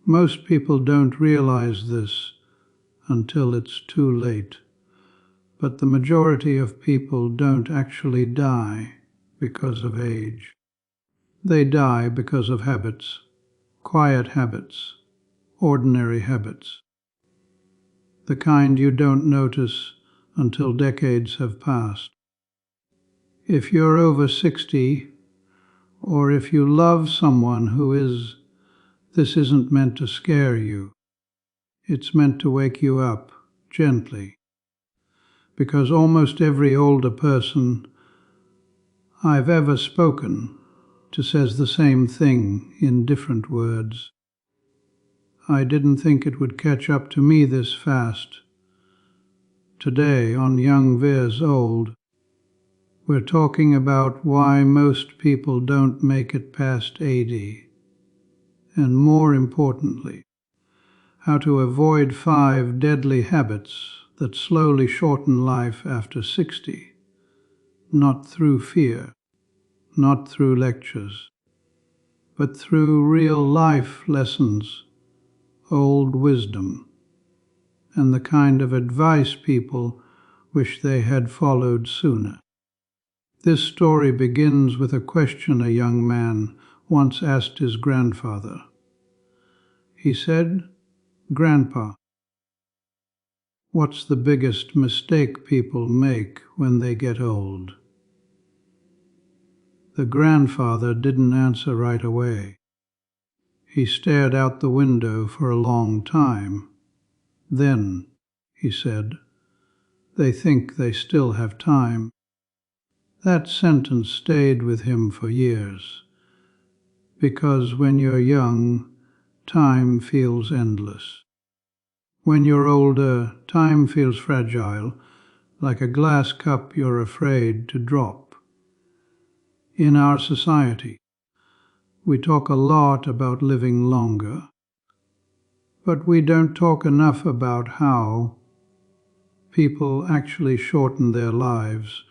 Most people don't realize this until it's too late. But the majority of people don't actually die because of age. They die because of habits, quiet habits, ordinary habits. The kind you don't notice until decades have passed. If you're over 60, or if you love someone who is, this isn't meant to scare you. It's meant to wake you up gently. Because almost every older person I've ever spoken to says the same thing in different words. I didn't think it would catch up to me this fast. Today, on Young Veers Old, we're talking about why most people don't make it past 80, and more importantly, how to avoid 5 deadly habits that slowly shorten life after 60, not through fear, not through lectures, but through real life lessons, old wisdom, and the kind of advice people wish they had followed sooner. This story begins with a question a young man once asked his grandfather. He said, "Grandpa, what's the biggest mistake people make when they get old?" The grandfather didn't answer right away. He stared out the window for a long time. Then, he said, "They think they still have time." That sentence stayed with him for years, because when you're young, time feels endless. When you're older, time feels fragile, like a glass cup you're afraid to drop. In our society, we talk a lot about living longer, but we don't talk enough about how people actually shorten their lives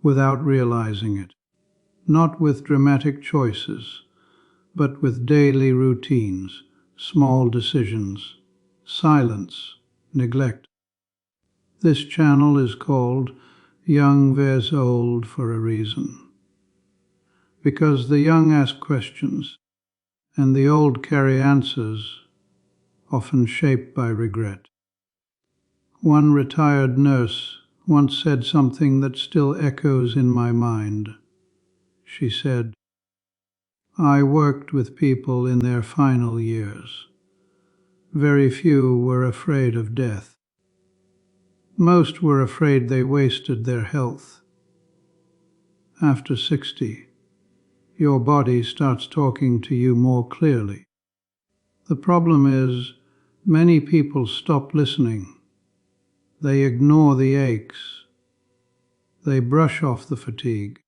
without realizing it, not with dramatic choices, but with daily routines, small decisions, silence, neglect. This channel is called Young Veers Old for a reason. Because the young ask questions, and the old carry answers, often shaped by regret. One retired nurse once said something that still echoes in my mind. She said, "I worked with people in their final years. Very few were afraid of death. Most were afraid they wasted their health. After 60, your body starts talking to you more clearly. The problem is, many people stop listening. They ignore the aches. They brush off the fatigue.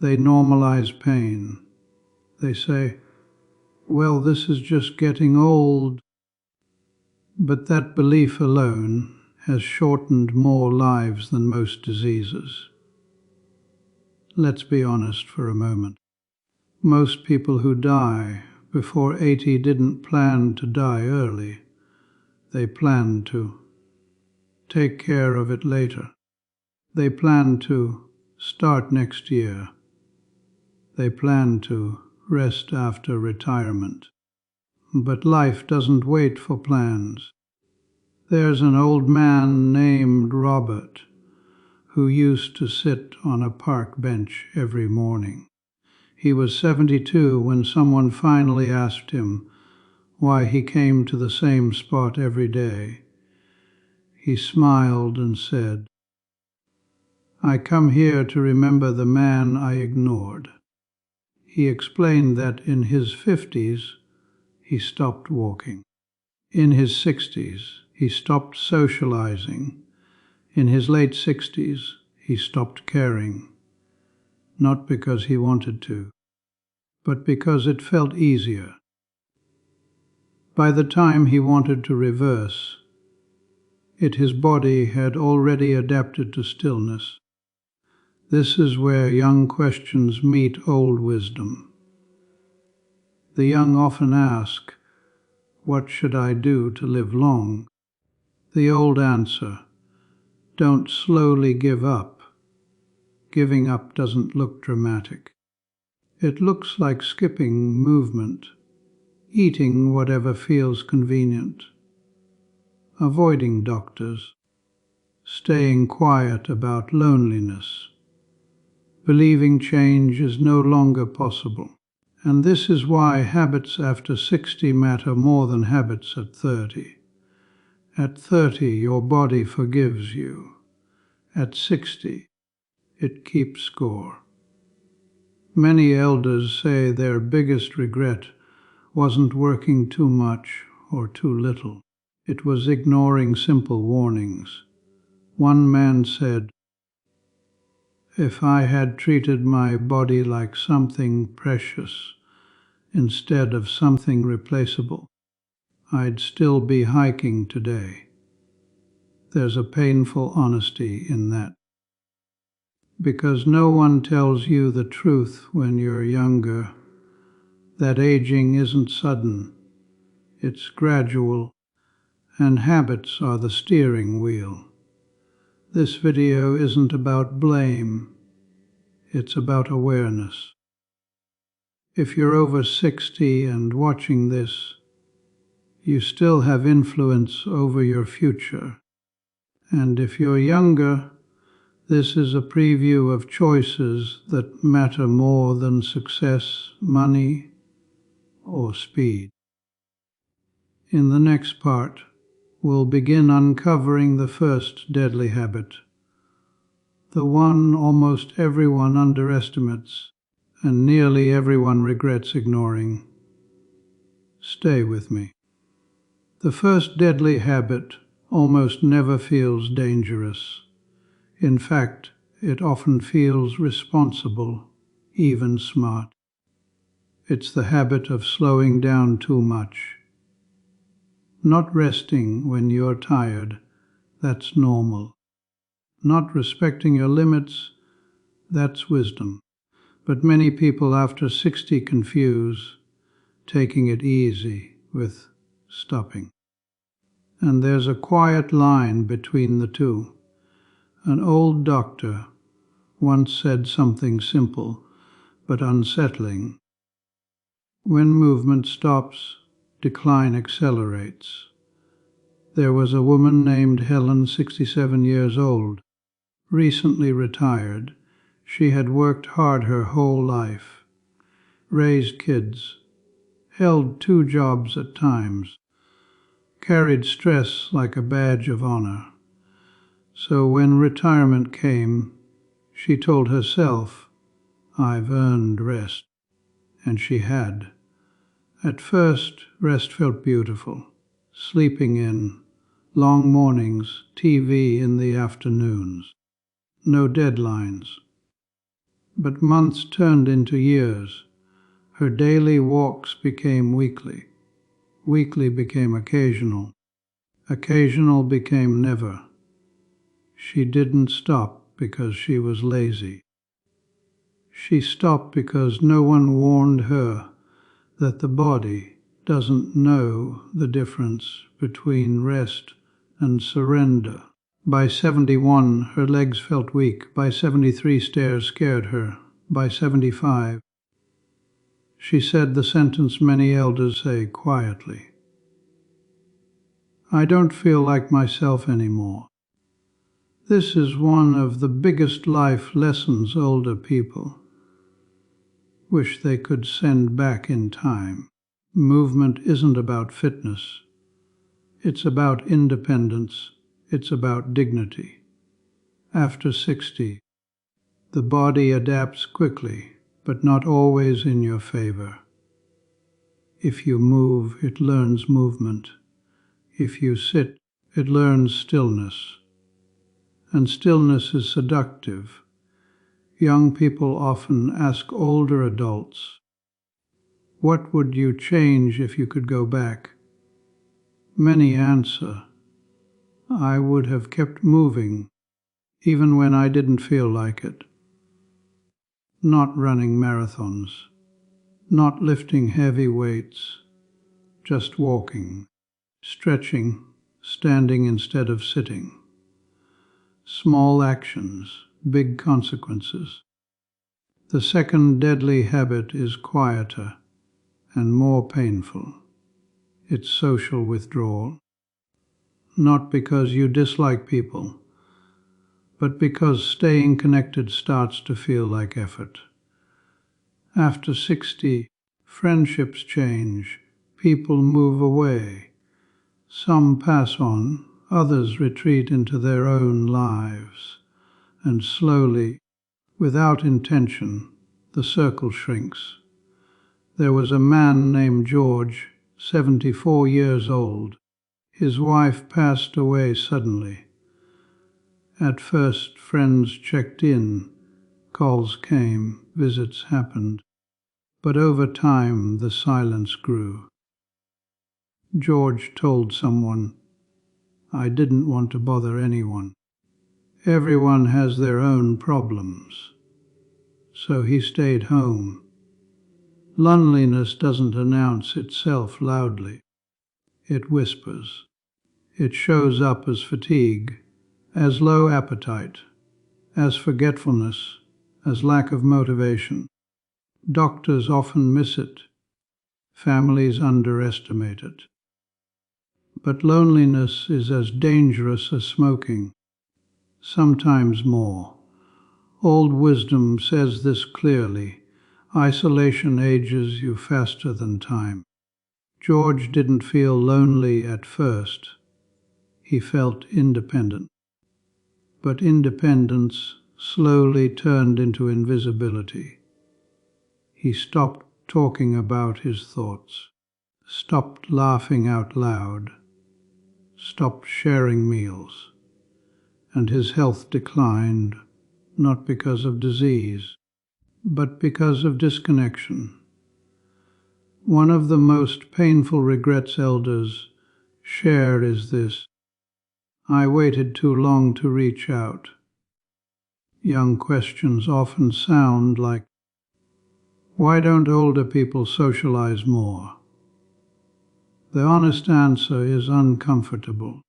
They normalize pain. They say, 'Well, this is just getting old.' But that belief alone has shortened more lives than most diseases. Let's be honest for a moment. Most people who die before 80 didn't plan to die early. They planned to take care of it later. They planned to start next year. They planned to rest after retirement. But life doesn't wait for plans. There's an old man named Robert who used to sit on a park bench every morning. He was 72 when someone finally asked him why he came to the same spot every day. He smiled and said, "I come here to remember the man I ignored." He explained that in his 50s, he stopped walking. In his 60s, he stopped socializing. In his late 60s, he stopped caring. Not because he wanted to, but because it felt easier. By the time he wanted to reverse, his body had already adapted to stillness. This is where young questions meet old wisdom. The young often ask, What should I do to live long? The old answer, don't slowly give up. Giving up doesn't look dramatic. It looks like skipping movement, eating whatever feels convenient, avoiding doctors, staying quiet about loneliness, believing change is no longer possible. And this is why habits after 60 matter more than habits at 30. At 30, your body forgives you. At 60, it keeps score. Many elders say their biggest regret wasn't working too much or too little. It was ignoring simple warnings. One man said, "If I had treated my body like something precious instead of something replaceable, I'd still be hiking today." There's a painful honesty in that. Because no one tells you the truth when you're younger, that aging isn't sudden, it's gradual, and habits are the steering wheel. This video isn't about blame, it's about awareness. If you're over 60 and watching this, you still have influence over your future. And if you're younger, this is a preview of choices that matter more than success, money, or speed. In the next part, we'll begin uncovering the first deadly habit, the one almost everyone underestimates and nearly everyone regrets ignoring. Stay with me. The first deadly habit almost never feels dangerous. In fact, it often feels responsible, even smart. It's the habit of slowing down too much. Not resting when you're tired, that's normal. Not respecting your limits, that's wisdom. But many people after 60 confuse taking it easy with stopping. And there's a quiet line between the two. An old doctor once said something simple but unsettling. When movement stops, decline accelerates. There was a woman named Helen, 67 years old, recently retired. She had worked hard her whole life, raised kids, held 2 jobs at times, carried stress like a badge of honor. So when retirement came, she told herself, "I've earned rest." And she had. At first, rest felt beautiful. Sleeping in, long mornings, TV in the afternoons. No deadlines. But months turned into years. Her daily walks became weekly. Weekly became occasional. Occasional became never. She didn't stop because she was lazy. She stopped because no one warned her that the body doesn't know the difference between rest and surrender. By 71, her legs felt weak. By 73, stairs scared her. By 75, she said the sentence many elders say quietly, "I don't feel like myself anymore." This is one of the biggest life lessons older people wish they could send back in time. Movement isn't about fitness. It's about independence. It's about dignity. After 60, the body adapts quickly, but not always in your favor. If you move, it learns movement. If you sit, it learns stillness. And stillness is seductive. Young people often ask older adults, "What would you change if you could go back?" Many answer, "I would have kept moving, even when I didn't feel like it." Not running marathons, not lifting heavy weights, just walking, stretching, standing instead of sitting. Small actions, big consequences. The second deadly habit is quieter and more painful. It's social withdrawal. Not because you dislike people, but because staying connected starts to feel like effort. After 60, friendships change, people move away. Some pass on, others retreat into their own lives, and slowly, without intention, the circle shrinks. There was a man named George, 74 years old. His wife passed away suddenly. At first, friends checked in, calls came, visits happened, but over time the silence grew. George told someone, "I didn't want to bother anyone. Everyone has their own problems." So he stayed home. Loneliness doesn't announce itself loudly. It whispers. It shows up as fatigue, as low appetite, as forgetfulness, as lack of motivation. Doctors often miss it. Families underestimate it. But loneliness is as dangerous as smoking, sometimes more. Old wisdom says this clearly. Isolation ages you faster than time. George didn't feel lonely at first. He felt independent. But independence slowly turned into invisibility. He stopped talking about his thoughts, stopped laughing out loud, stopped sharing meals, and his health declined, not because of disease, but because of disconnection. One of the most painful regrets elders share is this: "I waited too long to reach out." Young questions often sound like, "Why don't older people socialize more?" The honest answer is uncomfortable.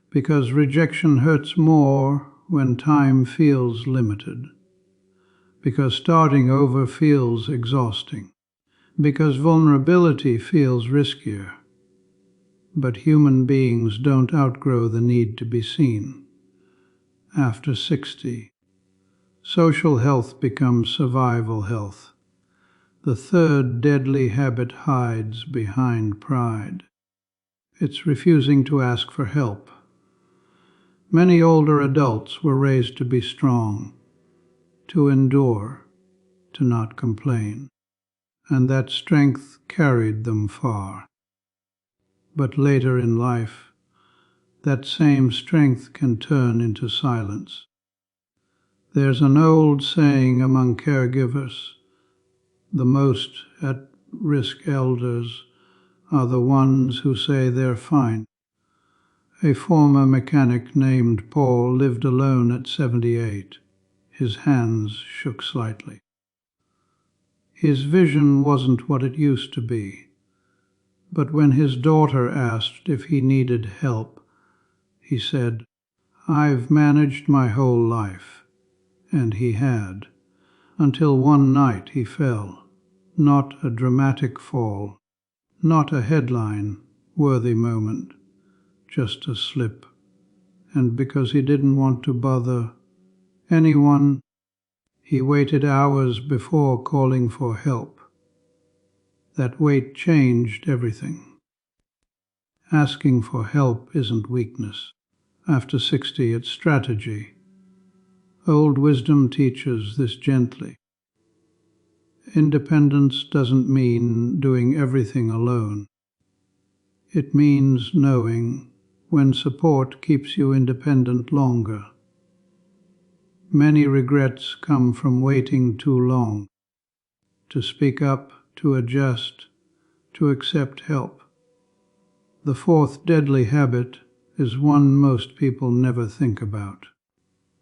Because rejection hurts more when time feels limited. Because starting over feels exhausting. Because vulnerability feels riskier. But human beings don't outgrow the need to be seen. After 60, social health becomes survival health. The third deadly habit hides behind pride. It's refusing to ask for help. Many older adults were raised to be strong, to endure, to not complain, and that strength carried them far. But later in life, that same strength can turn into silence. There's an old saying among caregivers: the most at-risk elders are the ones who say they're fine. A former mechanic named Paul lived alone at 78. His hands shook slightly. His vision wasn't what it used to be. But when his daughter asked if he needed help, he said, "I've managed my whole life." And he had, until one night he fell. Not a dramatic fall, not a headline-worthy moment, just a slip. And because he didn't want to bother anyone, he waited hours before calling for help. That wait changed everything. Asking for help isn't weakness. After 60, it's strategy. Old wisdom teaches this gently. Independence doesn't mean doing everything alone. It means knowing when support keeps you independent longer. Many regrets come from waiting too long. To speak up, to adjust, to accept help. The fourth deadly habit is one most people never think about.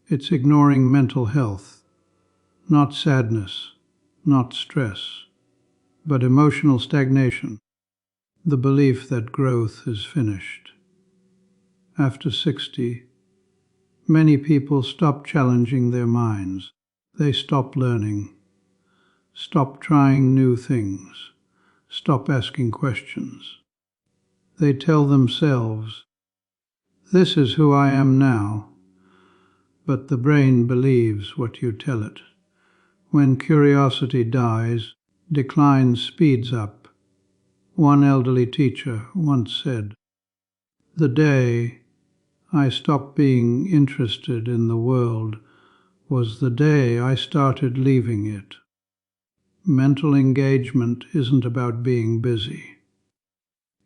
It's ignoring mental health. Not sadness, not stress, but emotional stagnation. the belief that growth is finished. After 60, many people stop challenging their minds. They stop learning, stop trying new things, stop asking questions. They tell themselves, "This is who I am now," but the brain believes what you tell it. When curiosity dies, decline speeds up. One elderly teacher once said, "The day I stopped being interested in the world was the day I started leaving it." Mental engagement isn't about being busy.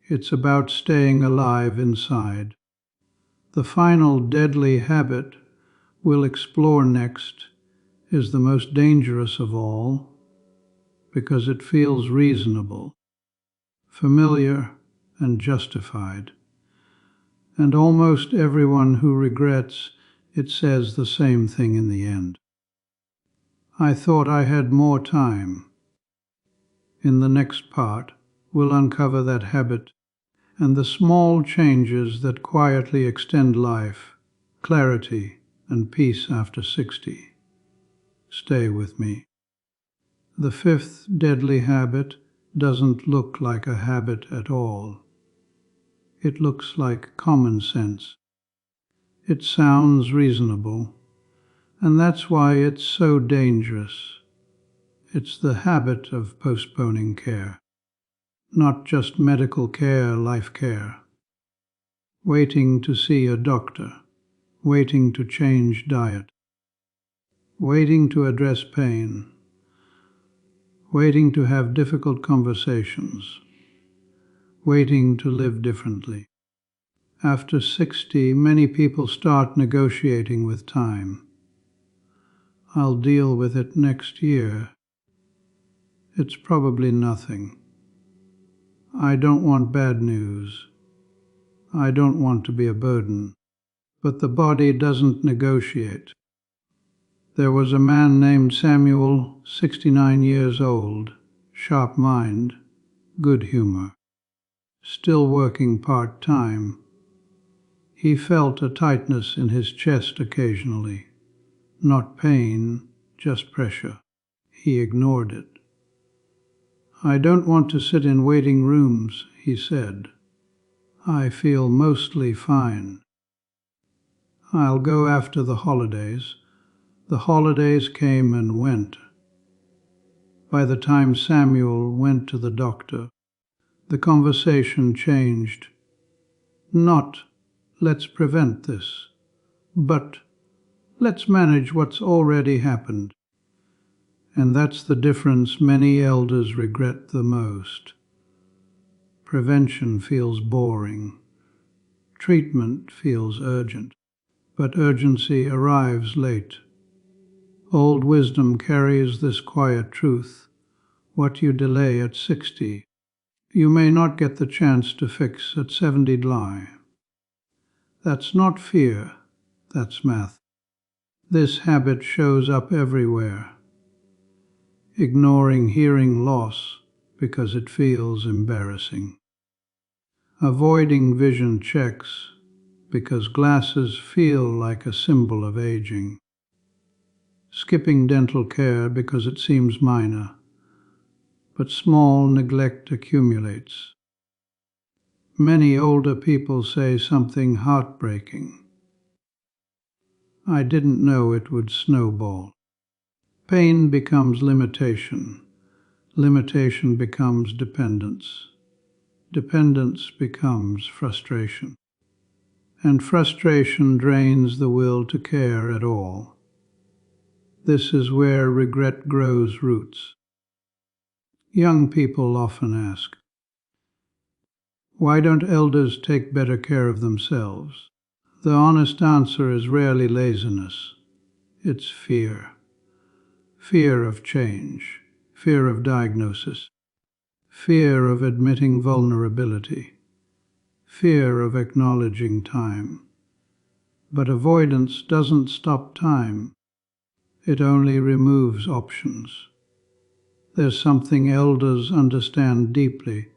It's about staying alive inside. The final deadly habit we'll explore next is the most dangerous of all because it feels reasonable, familiar, and justified. And almost everyone who regrets it says the same thing in the end. I thought I had more time. In the next part, we'll uncover that habit and the small changes that quietly extend life, clarity, and peace after 60. Stay with me. The fifth deadly habit doesn't look like a habit at all. It looks like common sense. It sounds reasonable, and that's why it's so dangerous. It's the habit of postponing care. Not just medical care, life care. Waiting to see a doctor, waiting to change diet, waiting to address pain, waiting to have difficult conversations, waiting to live differently. After 60, many people start negotiating with time. I'll deal with it next year. It's probably nothing. I don't want bad news. I don't want to be a burden. But the body doesn't negotiate. There was a man named Samuel, 69 years old, sharp mind, good humor, still working part-time. He felt a tightness in his chest occasionally. Not pain, just pressure. He ignored it. "I don't want to sit in waiting rooms," he said. "I feel mostly fine. I'll go after the holidays." The holidays came and went. By the time Samuel went to the doctor, the conversation changed. Not, "Let's prevent this," but, "Let's manage what's already happened." And that's the difference many elders regret the most. Prevention feels boring. Treatment feels urgent, but urgency arrives late. Old wisdom carries this quiet truth: what you delay at 60, you may not get the chance to fix at 70 July. That's not fear, that's math. This habit shows up everywhere. Ignoring hearing loss because it feels embarrassing. Avoiding vision checks because glasses feel like a symbol of aging. Skipping dental care because it seems minor, but small neglect accumulates. Many older people say something heartbreaking: "I didn't know it would snowball." Pain becomes limitation. Limitation becomes dependence. Dependence becomes frustration. And frustration drains the will to care at all. This is where regret grows roots. Young people often ask, "Why don't elders take better care of themselves?" The honest answer is rarely laziness. It's fear. Fear of change, fear of diagnosis, fear of admitting vulnerability, fear of acknowledging time. But avoidance doesn't stop time. It only removes options. There's something elders understand deeply.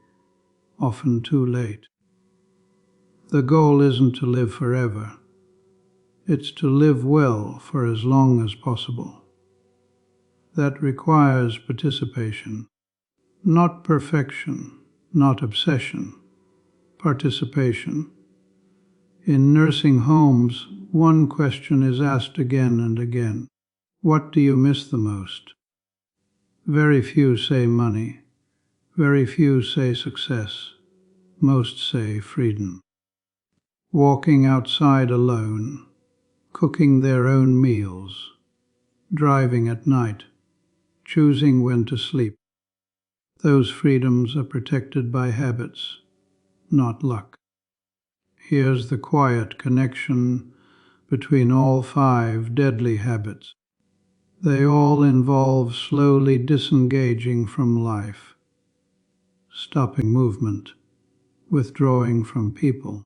often too late. The goal isn't to live forever. It's to live well for as long as possible. That requires participation, not perfection, not obsession, participation. In nursing homes, one question is asked again and again. What do you miss the most? Very few say money. Very few say success. Most say freedom. Walking outside alone, cooking their own meals, driving at night, choosing when to sleep. Those freedoms are protected by habits, not luck. Here's the quiet connection between all 5 deadly habits. They all involve slowly disengaging from life, stopping movement, withdrawing from people,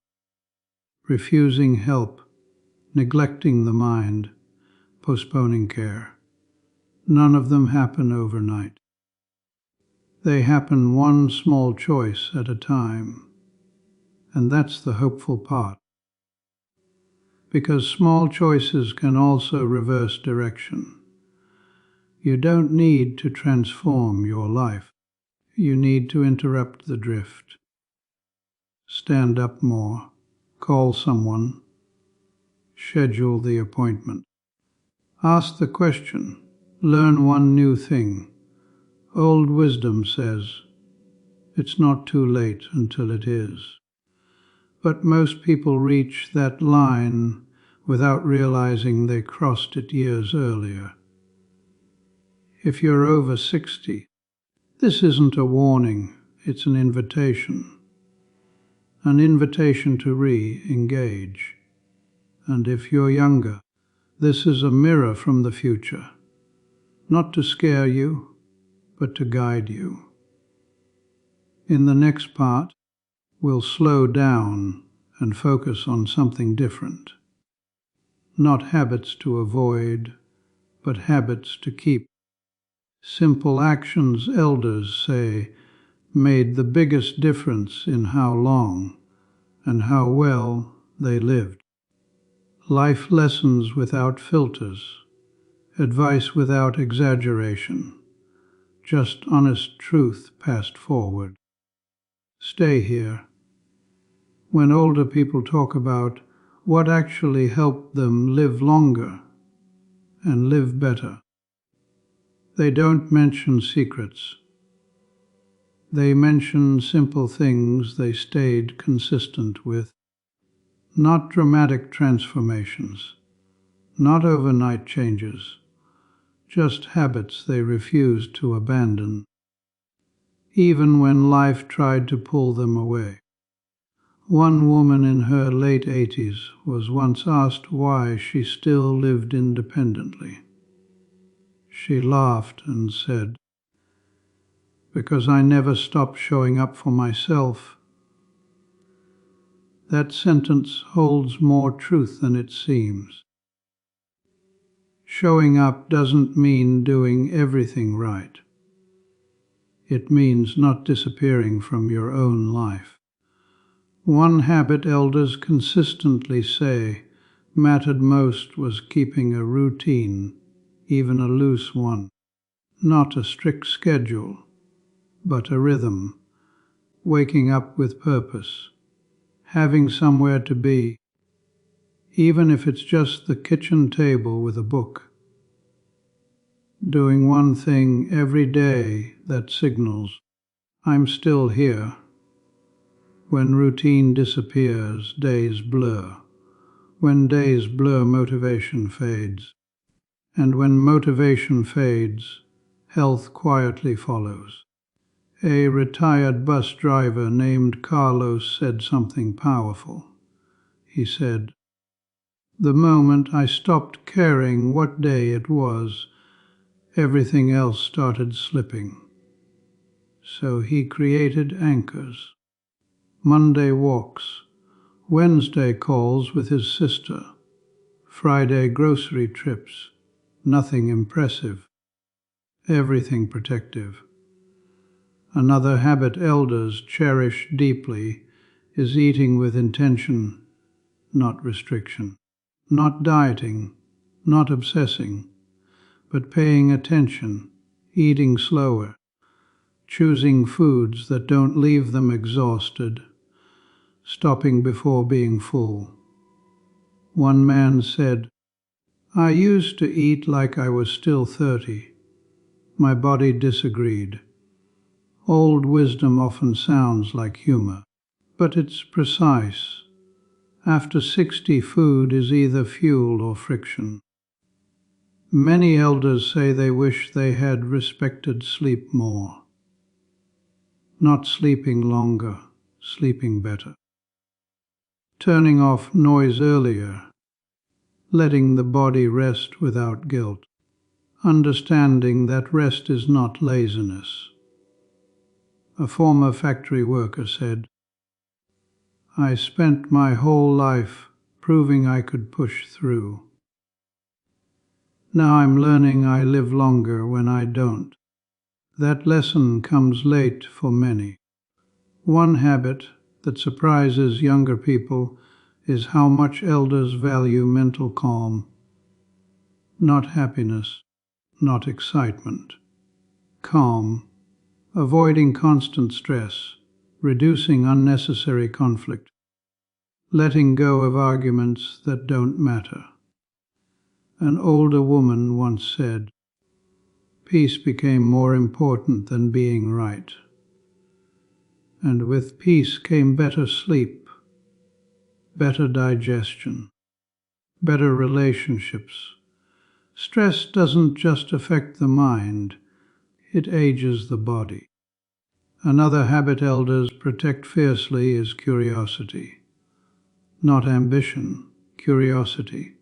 refusing help, neglecting the mind, postponing care. None of them happen overnight. They happen one small choice at a time, and that's the hopeful part. Because small choices can also reverse direction. You don't need to transform your life. You need to interrupt the drift. Stand up more, call someone, schedule the appointment. Ask the question, learn one new thing. Old wisdom says, it's not too late until it is. But most people reach that line without realizing they crossed it years earlier. If you're over 60, this isn't a warning, it's an invitation. An invitation to re-engage. And if you're younger, this is a mirror from the future, not to scare you, but to guide you. In the next part, we'll slow down and focus on something different. Not habits to avoid, but habits to keep. Simple actions, elders say, made the biggest difference in how long and how well they lived. Life lessons without filters, advice without exaggeration, just honest truth passed forward. Stay here. When older people talk about what actually helped them live longer and live better, they don't mention secrets. They mention simple things they stayed consistent with. Not dramatic transformations, not overnight changes, just habits they refused to abandon, even when life tried to pull them away. One woman in her late 80s was once asked why she still lived independently. She laughed and said, "Because I never stopped showing up for myself." That sentence holds more truth than it seems. Showing up doesn't mean doing everything right. It means not disappearing from your own life. One habit elders consistently say mattered most was keeping a routine, even a loose one. Not a strict schedule, but a rhythm. Waking up with purpose. Having somewhere to be, even if it's just the kitchen table with a book. Doing one thing every day that signals, I'm still here. When routine disappears, days blur. When days blur, motivation fades. And when motivation fades, health quietly follows. A retired bus driver named Carlos said something powerful. He said, "The moment I stopped caring what day it was, everything else started slipping." So he created anchors. Monday walks, Wednesday calls with his sister, Friday grocery trips, nothing impressive, everything protective. Another habit elders cherish deeply is eating with intention, not restriction. Not dieting, not obsessing, but paying attention, eating slower, choosing foods that don't leave them exhausted, stopping before being full. One man said, "I used to eat like I was still 30. My body disagreed. Old wisdom often sounds like humor, but it's precise. After 60, food is either fuel or friction." Many elders say they wish they had respected sleep more. Not sleeping longer, sleeping better. Turning off noise earlier, letting the body rest without guilt. Understanding that rest is not laziness. A former factory worker said, "I spent my whole life proving I could push through. Now I'm learning I live longer when I don't." That lesson comes late for many. One habit that surprises younger people is how much elders value mental calm. Not happiness, not excitement. Calm, avoiding constant stress, reducing unnecessary conflict, letting go of arguments that don't matter. An older woman once said, "Peace became more important than being right." And with peace came better sleep, better digestion, better relationships. Stress doesn't just affect the mind, it ages the body. Another habit elders protect fiercely is curiosity. Not ambition, curiosity.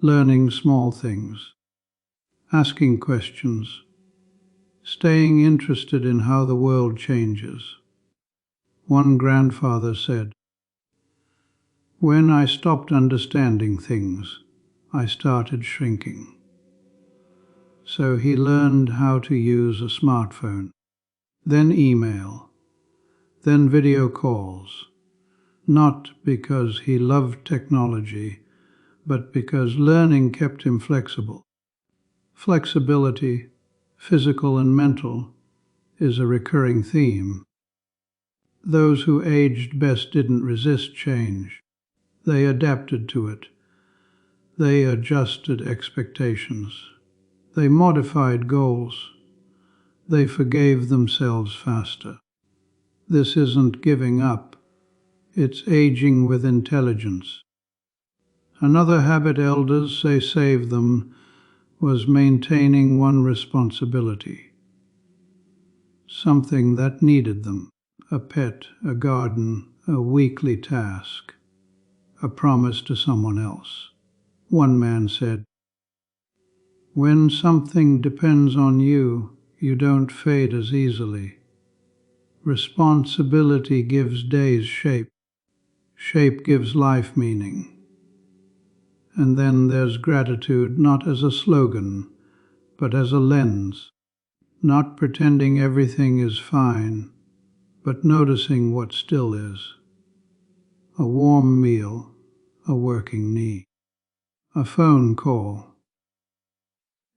Learning small things, asking questions, staying interested in how the world changes. One grandfather said, "When I stopped understanding things, I started shrinking." So he learned how to use a smartphone, then email, then video calls, not because he loved technology, but because learning kept him flexible. Flexibility, physical and mental, is a recurring theme. Those who aged best didn't resist change. They adapted to it. They adjusted expectations. They modified goals. They forgave themselves faster. This isn't giving up. It's aging with intelligence. Another habit elders say saved them was maintaining one responsibility, something that needed them, a pet, a garden, a weekly task, a promise to someone else. One man said, "When something depends on you, you don't fade as easily. Responsibility gives days shape. Shape gives life meaning." And then there's gratitude not as a slogan, but as a lens. Not pretending everything is fine, but noticing what still is. A warm meal, a working knee, a phone call.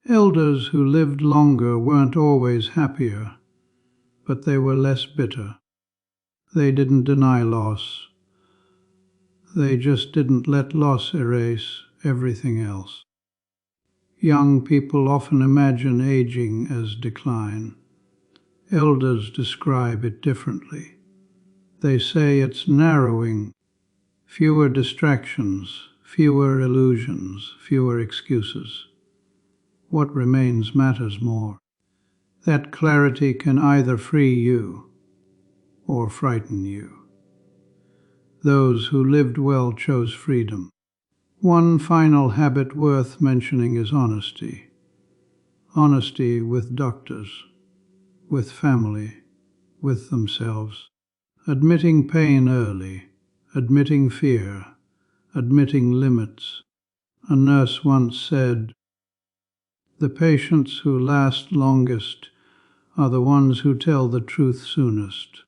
Elders who lived longer weren't always happier, but they were less bitter. They didn't deny loss. They just didn't let loss erase everything else. Young people often imagine aging as decline. Elders describe it differently. They say it's narrowing, fewer distractions, fewer illusions, fewer excuses. What remains matters more. That clarity can either free you or frighten you. Those who lived well chose freedom. One final habit worth mentioning is honesty. Honesty with doctors, with family, with themselves. Admitting pain early, admitting fear, admitting limits. A nurse once said, "The patients who last longest are the ones who tell the truth soonest.